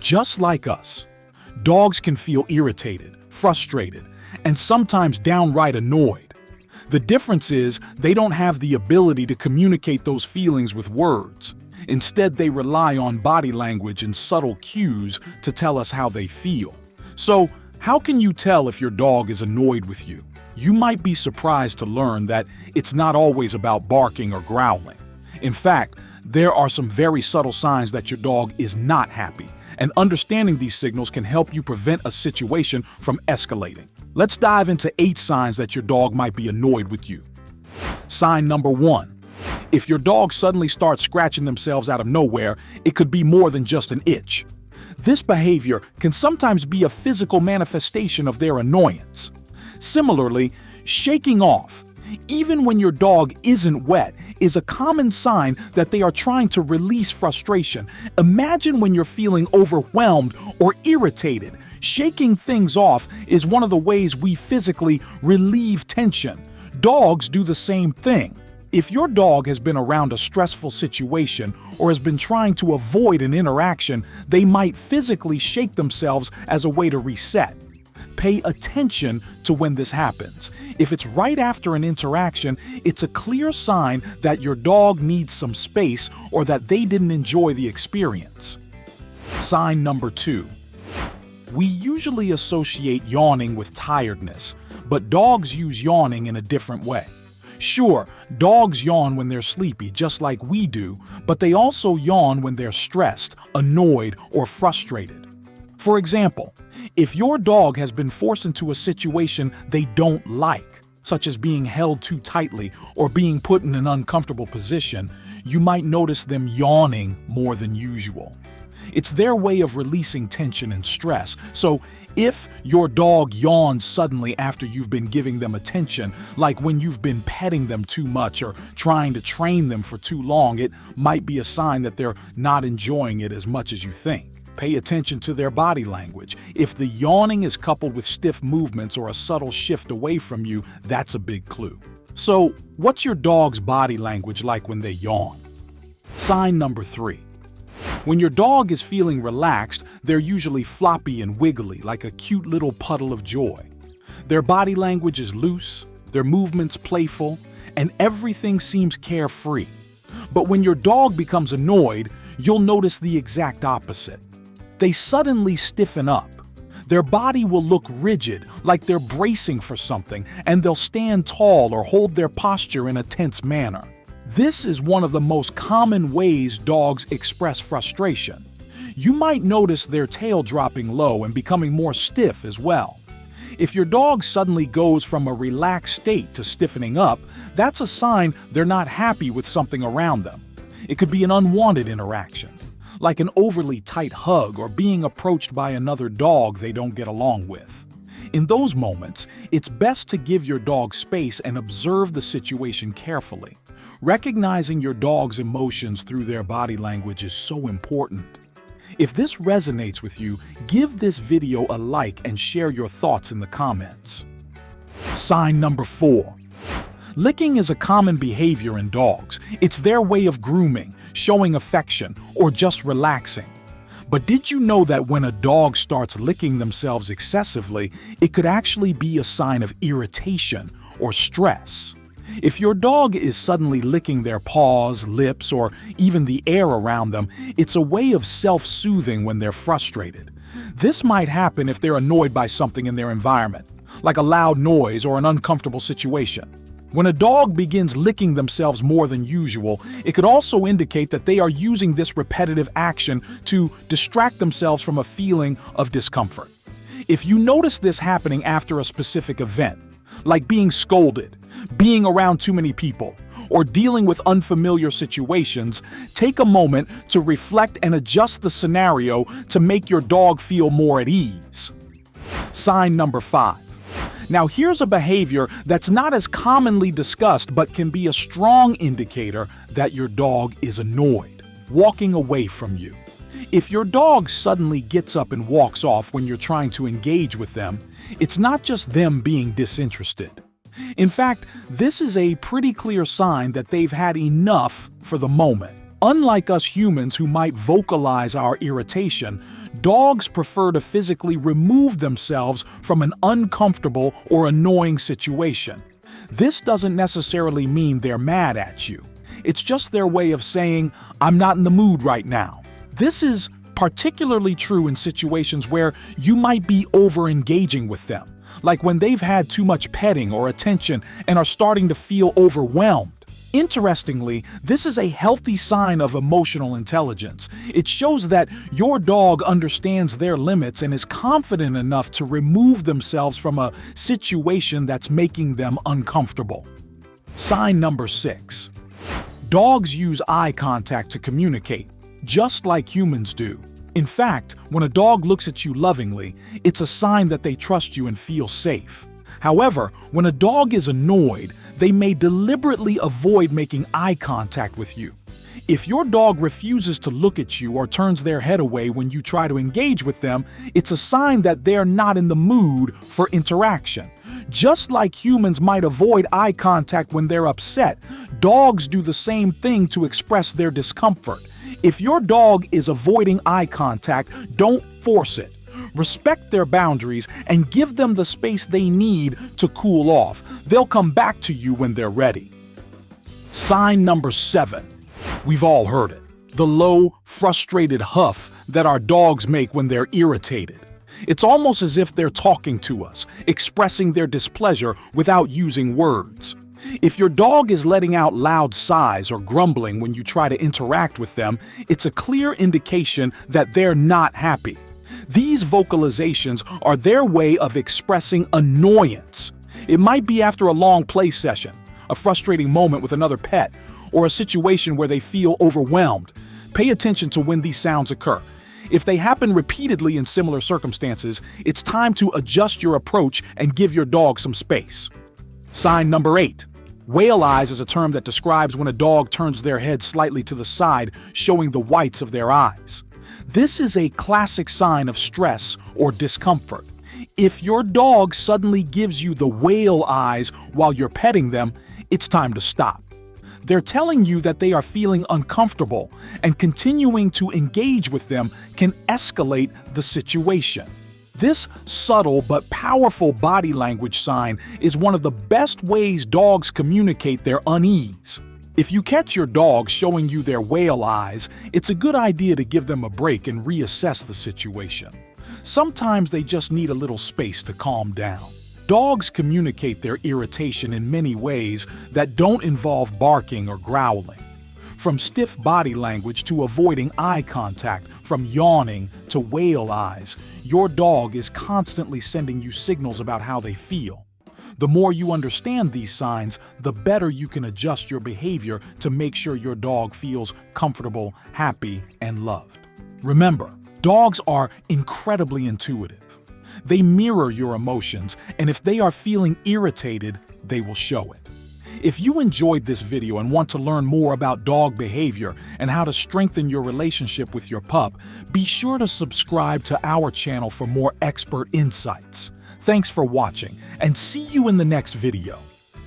Just like us, dogs can feel irritated, frustrated, and sometimes downright annoyed. The difference is they don't have the ability to communicate those feelings with words. Instead, they rely on body language and subtle cues to tell us how they feel. So, how can you tell if your dog is annoyed with you? You might be surprised to learn that it's not always about barking or growling. In fact, there are some very subtle signs that your dog is not happy, and understanding these signals can help you prevent a situation from escalating. Let's dive into 8 signs that your dog might be annoyed with you. Sign number 1. If your dog suddenly starts scratching themselves out of nowhere, it could be more than just an itch. This behavior can sometimes be a physical manifestation of their annoyance. Similarly, shaking off, even when your dog isn't wet, is a common sign that they are trying to release frustration. Imagine when you're feeling overwhelmed or irritated. Shaking things off is one of the ways we physically relieve tension. Dogs do the same thing. If your dog has been around a stressful situation or has been trying to avoid an interaction, they might physically shake themselves as a way to reset. Pay attention to when this happens. If it's right after an interaction, it's a clear sign that your dog needs some space or that they didn't enjoy the experience. Sign number 2. We usually associate yawning with tiredness, but dogs use yawning in a different way. Sure, dogs yawn when they're sleepy, just like we do, but they also yawn when they're stressed, annoyed, or frustrated. For example, if your dog has been forced into a situation they don't like, such as being held too tightly or being put in an uncomfortable position, you might notice them yawning more than usual. It's their way of releasing tension and stress. So if your dog yawns suddenly after you've been giving them attention, like when you've been petting them too much or trying to train them for too long, it might be a sign that they're not enjoying it as much as you think. Pay attention to their body language. If the yawning is coupled with stiff movements or a subtle shift away from you, that's a big clue. So, what's your dog's body language like when they yawn? Sign number 3. When your dog is feeling relaxed, they're usually floppy and wiggly, like a cute little puddle of joy. Their body language is loose, their movements playful, and everything seems carefree. But when your dog becomes annoyed, you'll notice the exact opposite. They suddenly stiffen up. Their body will look rigid, like they're bracing for something, and they'll stand tall or hold their posture in a tense manner. This is one of the most common ways dogs express frustration. You might notice their tail dropping low and becoming more stiff as well. If your dog suddenly goes from a relaxed state to stiffening up, that's a sign they're not happy with something around them. It could be an unwanted interaction, like an overly tight hug or being approached by another dog they don't get along with. In those moments, it's best to give your dog space and observe the situation carefully. Recognizing your dog's emotions through their body language is so important. If this resonates with you, give this video a like and share your thoughts in the comments. Sign number 4. Licking is a common behavior in dogs. It's their way of grooming, showing affection, or just relaxing. But did you know that when a dog starts licking themselves excessively, it could actually be a sign of irritation or stress? If your dog is suddenly licking their paws, lips, or even the air around them, it's a way of self-soothing when they're frustrated. This might happen if they're annoyed by something in their environment, like a loud noise or an uncomfortable situation. When a dog begins licking themselves more than usual, it could also indicate that they are using this repetitive action to distract themselves from a feeling of discomfort. If you notice this happening after a specific event, like being scolded, being around too many people, or dealing with unfamiliar situations, take a moment to reflect and adjust the scenario to make your dog feel more at ease. Sign number 5. Now here's a behavior that's not as commonly discussed but can be a strong indicator that your dog is annoyed: walking away from you. If your dog suddenly gets up and walks off when you're trying to engage with them, it's not just them being disinterested. In fact, this is a pretty clear sign that they've had enough for the moment. Unlike us humans who might vocalize our irritation, dogs prefer to physically remove themselves from an uncomfortable or annoying situation. This doesn't necessarily mean they're mad at you. It's just their way of saying, "I'm not in the mood right now." This is particularly true in situations where you might be over-engaging with them, like when they've had too much petting or attention and are starting to feel overwhelmed. Interestingly, this is a healthy sign of emotional intelligence. It shows that your dog understands their limits and is confident enough to remove themselves from a situation that's making them uncomfortable. Sign number 6. Dogs use eye contact to communicate, just like humans do. In fact, when a dog looks at you lovingly, it's a sign that they trust you and feel safe. However, when a dog is annoyed, they may deliberately avoid making eye contact with you. If your dog refuses to look at you or turns their head away when you try to engage with them, it's a sign that they're not in the mood for interaction. Just like humans might avoid eye contact when they're upset, dogs do the same thing to express their discomfort. If your dog is avoiding eye contact, don't force it. Respect their boundaries and give them the space they need to cool off. They'll come back to you when they're ready. Sign number 7. We've all heard it. The low, frustrated huff that our dogs make when they're irritated. It's almost as if they're talking to us, expressing their displeasure without using words. If your dog is letting out loud sighs or grumbling when you try to interact with them, it's a clear indication that they're not happy. These vocalizations are their way of expressing annoyance. It might be after a long play session, a frustrating moment with another pet, or a situation where they feel overwhelmed. Pay attention to when these sounds occur. If they happen repeatedly in similar circumstances, it's time to adjust your approach and give your dog some space. Sign number 8. Whale eyes is a term that describes when a dog turns their head slightly to the side, showing the whites of their eyes. This is a classic sign of stress or discomfort. If your dog suddenly gives you the whale eyes while you're petting them, it's time to stop. They're telling you that they are feeling uncomfortable, and continuing to engage with them can escalate the situation. This subtle but powerful body language sign is one of the best ways dogs communicate their unease. If you catch your dog showing you their whale eyes, it's a good idea to give them a break and reassess the situation. Sometimes they just need a little space to calm down. Dogs communicate their irritation in many ways that don't involve barking or growling. From stiff body language to avoiding eye contact, from yawning to whale eyes, your dog is constantly sending you signals about how they feel. The more you understand these signs, the better you can adjust your behavior to make sure your dog feels comfortable, happy, and loved. Remember, dogs are incredibly intuitive. They mirror your emotions, and if they are feeling irritated, they will show it. If you enjoyed this video and want to learn more about dog behavior and how to strengthen your relationship with your pup, be sure to subscribe to our channel for more expert insights. Thanks for watching, and see you in the next video.